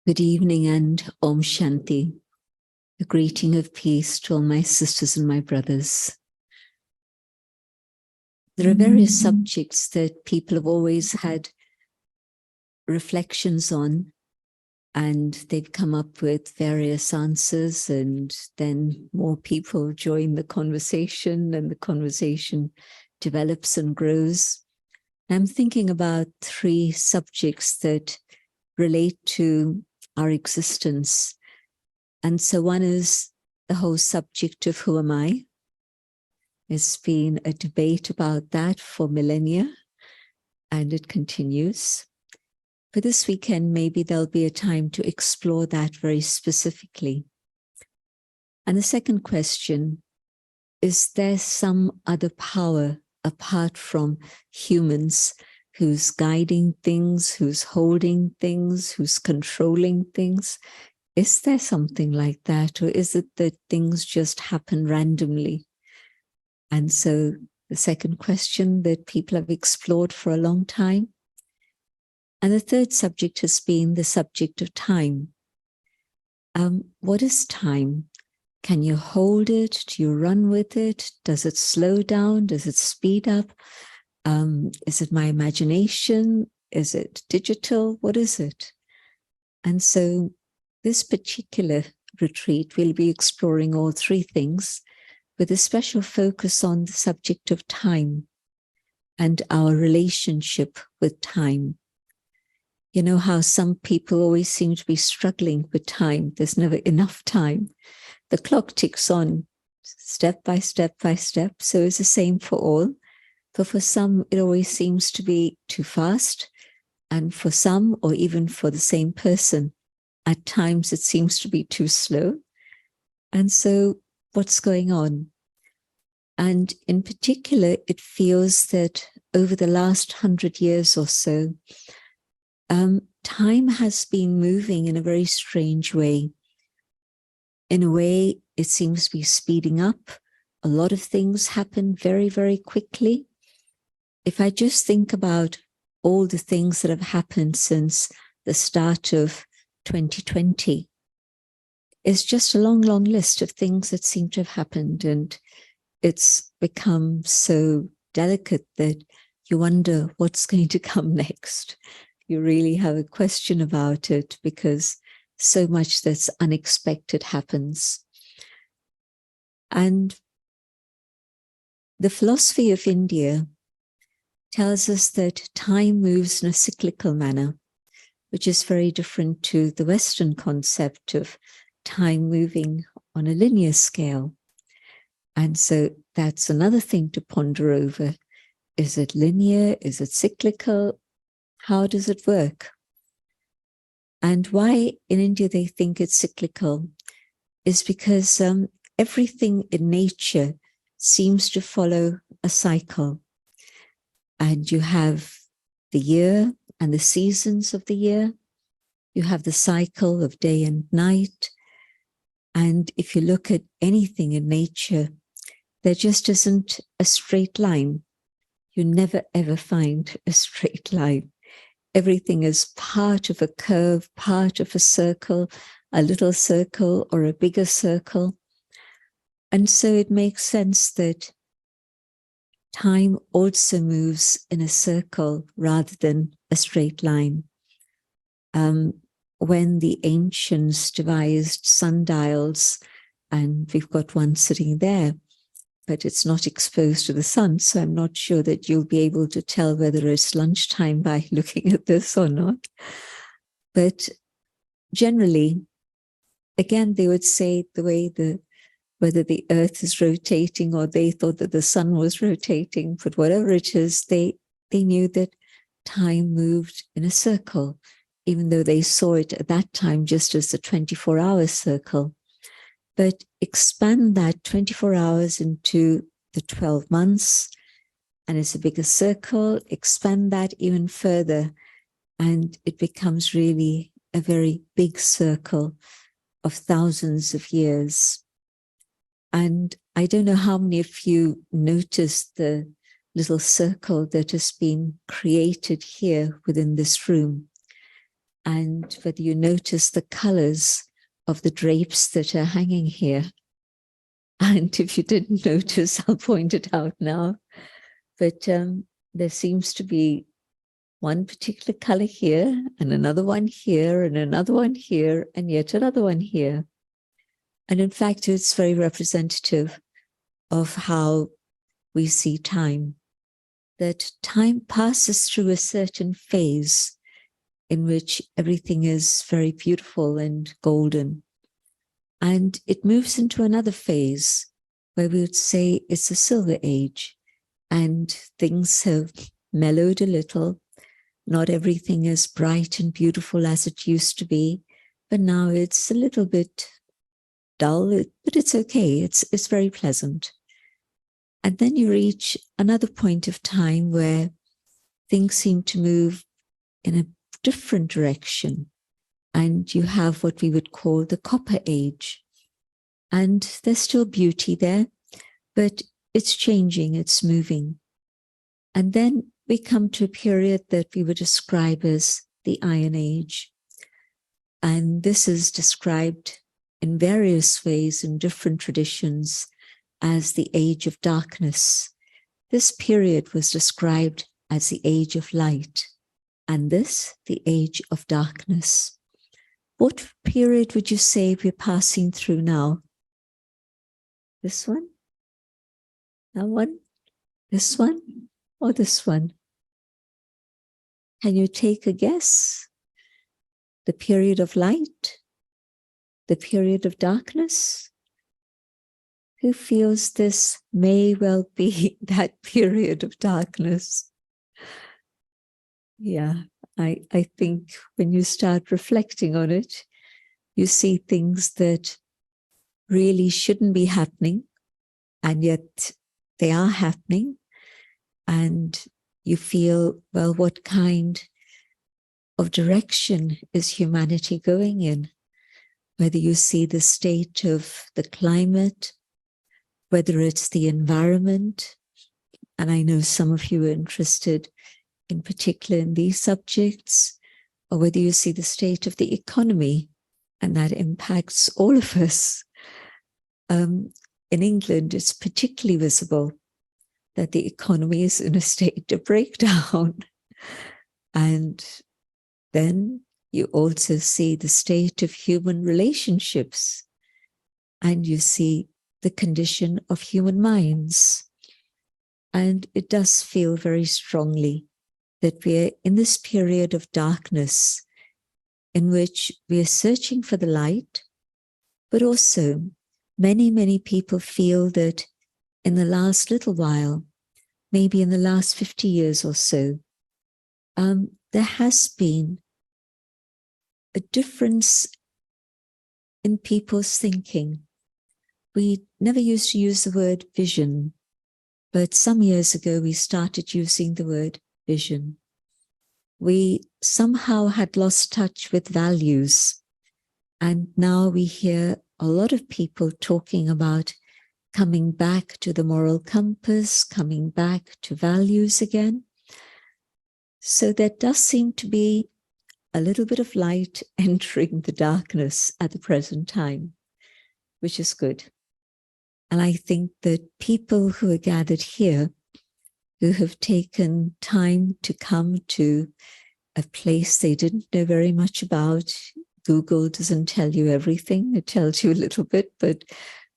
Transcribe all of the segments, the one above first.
Good evening and Om Shanti. A greeting of peace to all my sisters and my brothers. There are various subjects that people have always had reflections on, and they've come up with various answers, and then more people join the conversation, and the conversation develops and grows. I'm thinking about three subjects that relate to our existence. And so one is the whole subject of who am I? There's been a debate about that for millennia, and it continues. For this weekend, maybe there'll be a time to explore that very specifically. And the second question, is there some other power apart from humans who's guiding things, who's holding things, who's controlling things? Is there something like that, or is it that things just happen randomly? And so the second question that people have explored for a long time. And the third subject has been the subject of time. What is time? Can you hold it? Do you run with it? Does it slow down? Does it speed up? Is it my imagination? Is it digital? What is it? And so this particular retreat, we'll be exploring all three things with a special focus on the subject of time and our relationship with time. You know how some people always seem to be struggling with time. There's never enough time. The clock ticks on step by step by step. So it's the same for all. But for some, it always seems to be too fast. And for some, or even for the same person, at times it seems to be too slow. And so what's going on? And in particular, it feels that over the last 100 years or so, time has been moving in a very strange way. In a way, it seems to be speeding up. A lot of things happen very, very quickly. If I just think about all the things that have happened since the start of 2020, it's just a long, long list of things that seem to have happened. And it's become so delicate that you wonder what's going to come next. You really have a question about it because so much that's unexpected happens. And the philosophy of India tells us that time moves in a cyclical manner, which is very different to the Western concept of time moving on a linear scale. And so that's another thing to ponder over. Is it linear? Is it cyclical? How does it work? And why in India they think it's cyclical is because everything in nature seems to follow a cycle. And you have the year and the seasons of the year. You have the cycle of day and night. And if you look at anything in nature, there just isn't a straight line. You never ever find a straight line. Everything is part of a curve, part of a circle, a little circle or a bigger circle. And so it makes sense that time also moves in a circle rather than a straight line. When the ancients devised sundials, and we've got one sitting there, but it's not exposed to the sun, so I'm not sure that you'll be able to tell whether it's lunchtime by looking at this or not. But generally, again, they would say the way whether the earth is rotating or they thought that the sun was rotating, but whatever it is, they knew that time moved in a circle, even though they saw it at that time just as the 24-hour circle. But expand that 24 hours into the 12 months, and it's a bigger circle, expand that even further, and it becomes really a very big circle of thousands of years. And I don't know how many of you noticed the little circle that has been created here within this room. and whether you notice the colors of the drapes that are hanging here. And if you didn't notice, I'll point it out now. But there seems to be one particular color here, and another one here, and another one here, and yet another one here. And in fact, it's very representative of how we see time, that time passes through a certain phase in which everything is very beautiful and golden. And it moves into another phase where we would say it's a silver age, and things have mellowed a little. Not everything is bright and beautiful as it used to be, but now it's a little bit dull, but it's okay. It's very pleasant. And then you reach another point of time where things seem to move in a different direction. And you have what we would call the copper age. And there's still beauty there, but it's changing, it's moving. And then we come to a period that we would describe as the Iron Age. And this is described in various ways in different traditions as the Age of Darkness. This period was described as the Age of Light, and this, the Age of Darkness. What period would you say we're passing through now? This one? That one? This one? Or this one? Can you take a guess? The period of light? The period of darkness? Who feels this may well be that period of darkness? Yeah, I think when you start reflecting on it, you see things that really shouldn't be happening, and yet they are happening. And you feel, well, what kind of direction is humanity going in? Whether you see the state of the climate, whether it's the environment, and I know some of you are interested in particular in these subjects, or whether you see the state of the economy, and that impacts all of us. In England, it's particularly visible that the economy is in a state of breakdown. And then you also see the state of human relationships, and you see the condition of human minds. And it does feel very strongly that we're in this period of darkness in which we are searching for the light, but also many, many people feel that in the last little while, maybe in the last 50 years or so, there has been a difference in people's thinking. We never used to use the word vision, but some years ago we started using the word vision. We somehow had lost touch with values, and now we hear a lot of people talking about coming back to the moral compass, coming back to values again. So there does seem to be a little bit of light entering the darkness at the present time, which is good. And I think that people who are gathered here, who have taken time to come to a place they didn't know very much about. Google doesn't tell you everything. It tells you a little bit, but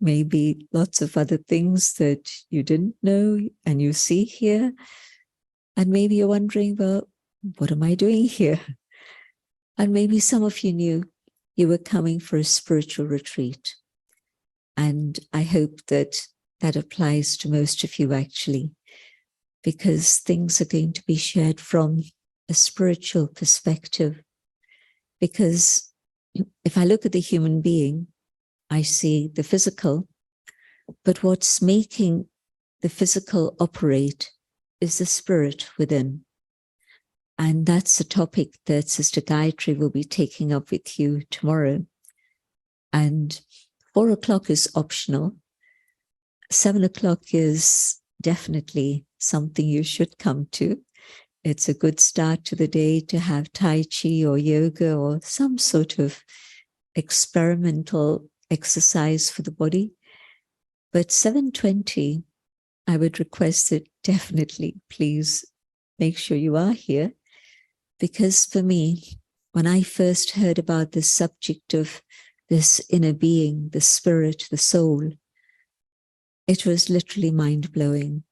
maybe lots of other things that you didn't know and you see here. And maybe you're wondering, well, what am I doing here? And maybe some of you knew you were coming for a spiritual retreat. And I hope that that applies to most of you actually, because things are going to be shared from a spiritual perspective. Because if I look at the human being, I see the physical, but what's making the physical operate is the spirit within. And that's the topic that Sister Gayatri will be taking up with you tomorrow. And 4 o'clock is optional. 7 o'clock is definitely something you should come to. it's a good start to the day to have Tai Chi or yoga or some sort of experimental exercise for the body. But 7:20, I would request that definitely, please make sure you are here. Because for me, when I first heard about this subject of this inner being, the spirit, the soul, it was literally mind-blowing.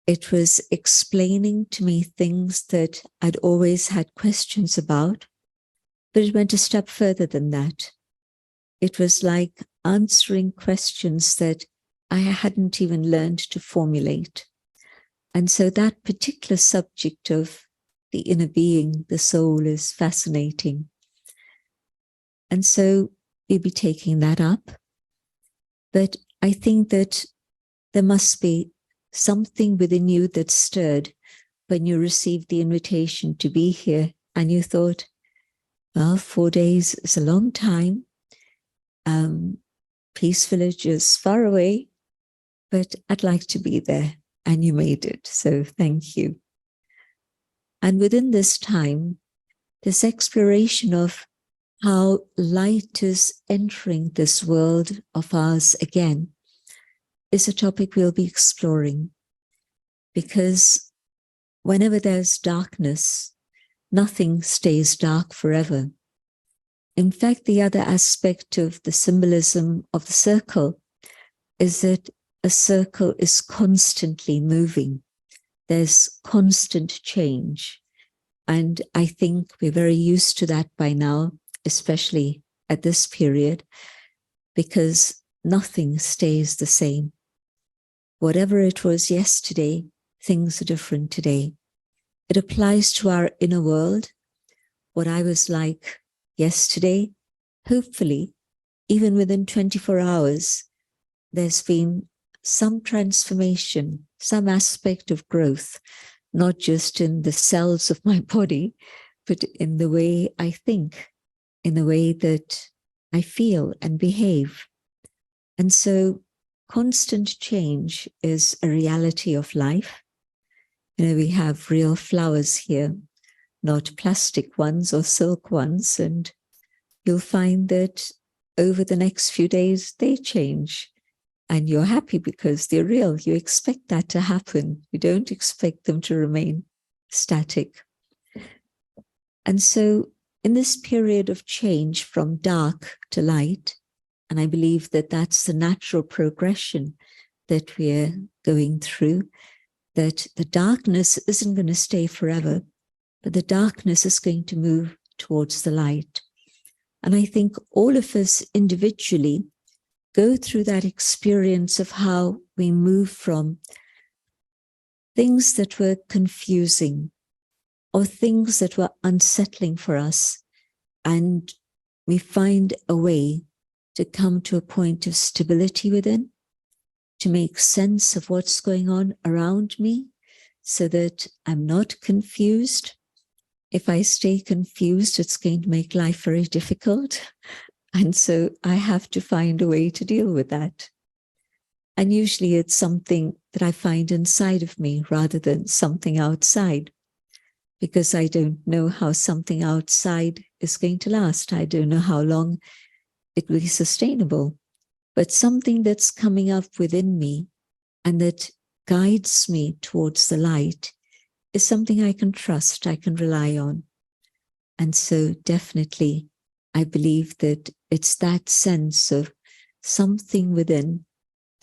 It was explaining to me things that I'd always had questions about, but it went a step further than that. It was like answering questions that I hadn't even learned to formulate. And so that particular subject of the inner being, the soul, is fascinating. And so we'll be taking that up. But I think that there must be something within you that stirred when you received the invitation to be here and you thought, well, 4 days is a long time. Peace Village is far away, but I'd like to be there. And you made it. So thank you. And within this time, this exploration of how light is entering this world of ours again is a topic we'll be exploring. Because whenever there's darkness, nothing stays dark forever. In fact, the other aspect of the symbolism of the circle is that a circle is constantly moving. There's constant change. And I think we're very used to that by now, especially at this period, because nothing stays the same. Whatever it was yesterday, things are different today. It applies to our inner world. What I was like yesterday, hopefully, even within 24 hours, there's been some transformation, some aspect of growth, not just in the cells of my body, but in the way I think, in the way that I feel and behave. And so constant change is a reality of life. You know, we have real flowers here, not plastic ones or silk ones, and you'll find that over the next few days, they change. And you're happy because they're real. You expect that to happen. You don't expect them to remain static. And so in this period of change from dark to light, and I believe that that's the natural progression that we're going through, that the darkness isn't going to stay forever, but the darkness is going to move towards the light. And I think all of us individually go through that experience of how we move from things that were confusing or things that were unsettling for us, and we find a way to come to a point of stability within, to make sense of what's going on around me so that I'm not confused. If I stay confused, it's going to make life very difficult. And so I have to find a way to deal with that. And usually it's something that I find inside of me rather than something outside, because I don't know how something outside is going to last. I don't know how long it will be sustainable. But something that's coming up within me and that guides me towards the light is something I can trust, I can rely on. And so definitely, I believe that it's that sense of something within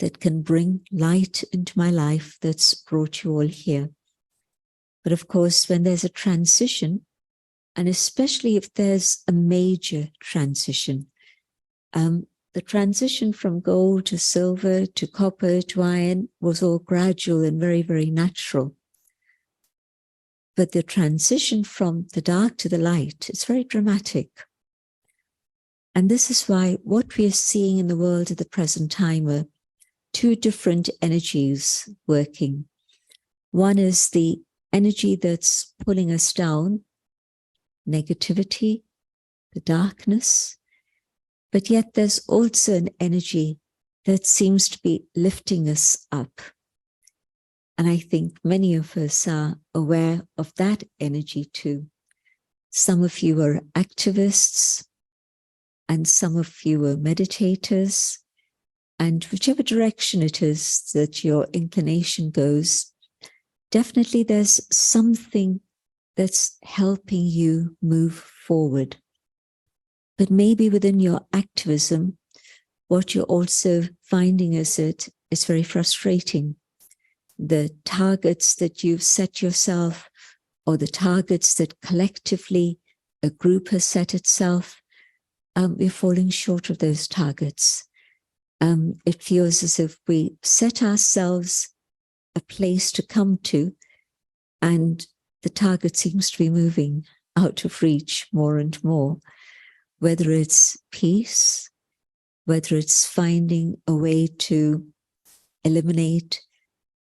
that can bring light into my life that's brought you all here. But of course, when there's a transition, and especially if there's a major transition, the transition from gold to silver to copper to iron was all gradual and very, very natural. But the transition from the dark to the light is very dramatic. And this is why what we are seeing in the world at the present time are two different energies working. One is the energy that's pulling us down, negativity, the darkness, but yet there's also an energy that seems to be lifting us up. And I think many of us are aware of that energy too. Some of you are activists, and some of you are meditators. And whichever direction it is that your inclination goes, definitely there's something that's helping you move forward. But maybe within your activism, what you're also finding is that it's very frustrating. The targets that you've set yourself, or the targets that collectively a group has set itself, we're falling short of those targets. It feels as if we set ourselves a place to come to, and the target seems to be moving out of reach more and more, whether it's peace, whether it's finding a way to eliminate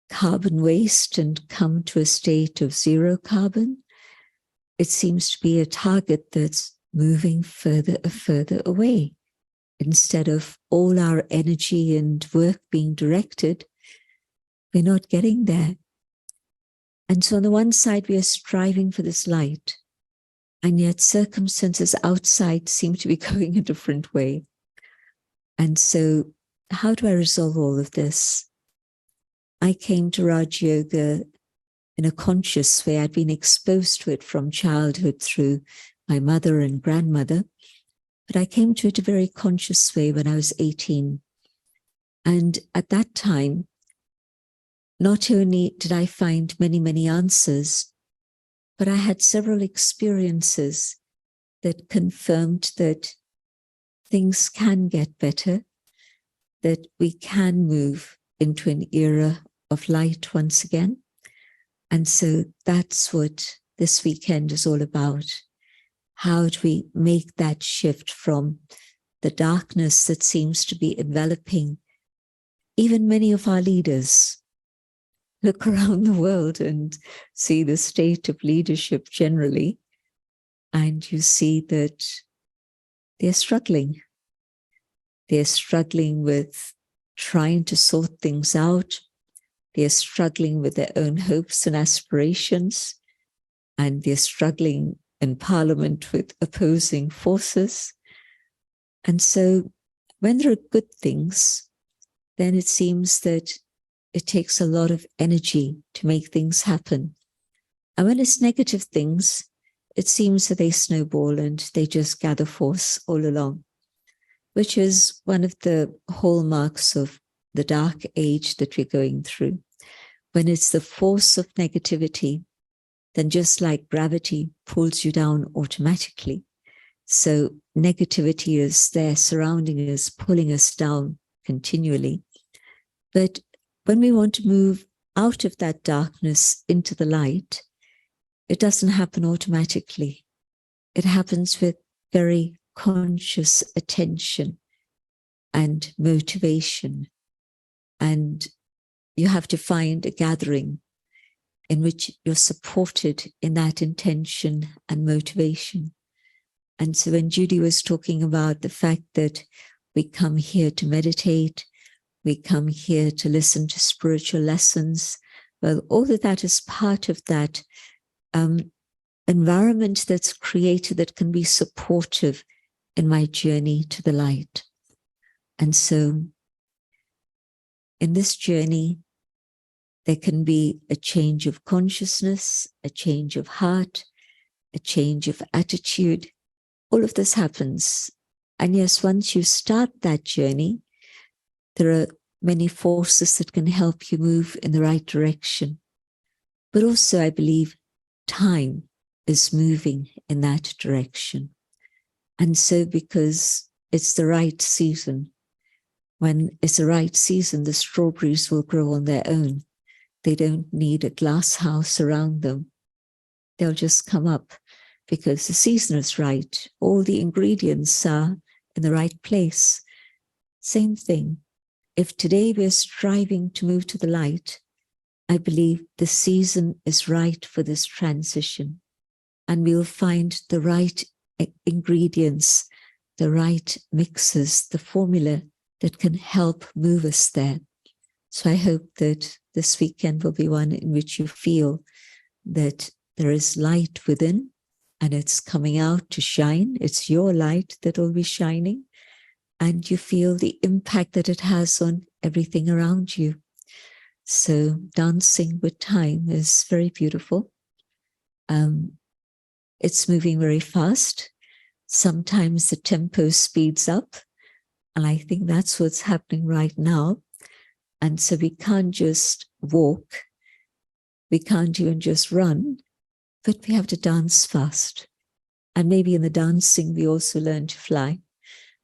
carbon waste and come to a state of zero carbon. It seems to be a target that's moving further and further away. Instead of all our energy and work being directed, we're not getting there. And so on the one side, we are striving for this light, and yet circumstances outside seem to be going a different way. And so how do I resolve all of this? I came to Raj Yoga in a conscious way. I'd been exposed to it from childhood through my mother and grandmother, but I came to it a very conscious way when I was 18. And at that time, not only did I find many, many answers, but I had several experiences that confirmed that things can get better, that we can move into an era of light once again. And so that's what this weekend is all about. How do we make that shift from the darkness that seems to be enveloping even many of our leaders? Look around the world and see the state of leadership generally, and you see that they're struggling. They're struggling with trying to sort things out. They're struggling with their own hopes and aspirations, and they're struggling in Parliament with opposing forces. And so when there are good things, then it seems that it takes a lot of energy to make things happen. And when it's negative things, it seems that they snowball and they just gather force all along, which is one of the hallmarks of the dark age that we're going through. When it's the force of negativity, then just like gravity pulls you down automatically. So negativity is there surrounding us, pulling us down continually. But when we want to move out of that darkness into the light, it doesn't happen automatically. It happens with very conscious attention and motivation. And you have to find a gathering in which you're supported in that intention and motivation. And so when Judy was talking about the fact that we come here to meditate, we come here to listen to spiritual lessons, well, all of that is part of that environment that's created that can be supportive in my journey to the light. And so in this journey, there can be a change of consciousness, a change of heart, a change of attitude. All of this happens. And yes, once you start that journey, there are many forces that can help you move in the right direction. But also, I believe, time is moving in that direction. And so because it's the right season, when it's the right season, the strawberries will grow on their own. They don't need a glass house around them. They'll just come up because the season is right. All the ingredients are in the right place. Same thing. If today we're striving to move to the light, I believe the season is right for this transition. And we'll find the right ingredients, the right mixes, the formula that can help move us there. So I hope that this weekend will be one in which you feel that there is light within and it's coming out to shine. It's your light that will be shining, and you feel the impact that it has on everything around you. So dancing with time is very beautiful. It's moving very fast. Sometimes the tempo speeds up, and I think that's what's happening right now. And so we can't just walk, we can't even just run, but we have to dance fast. And maybe in the dancing, we also learn to fly,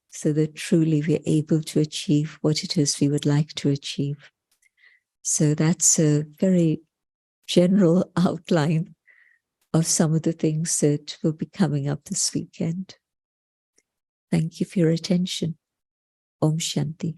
so that truly we're able to achieve what it is we would like to achieve. So that's a very general outline of some of the things that will be coming up this weekend. Thank you for your attention. Om Shanti.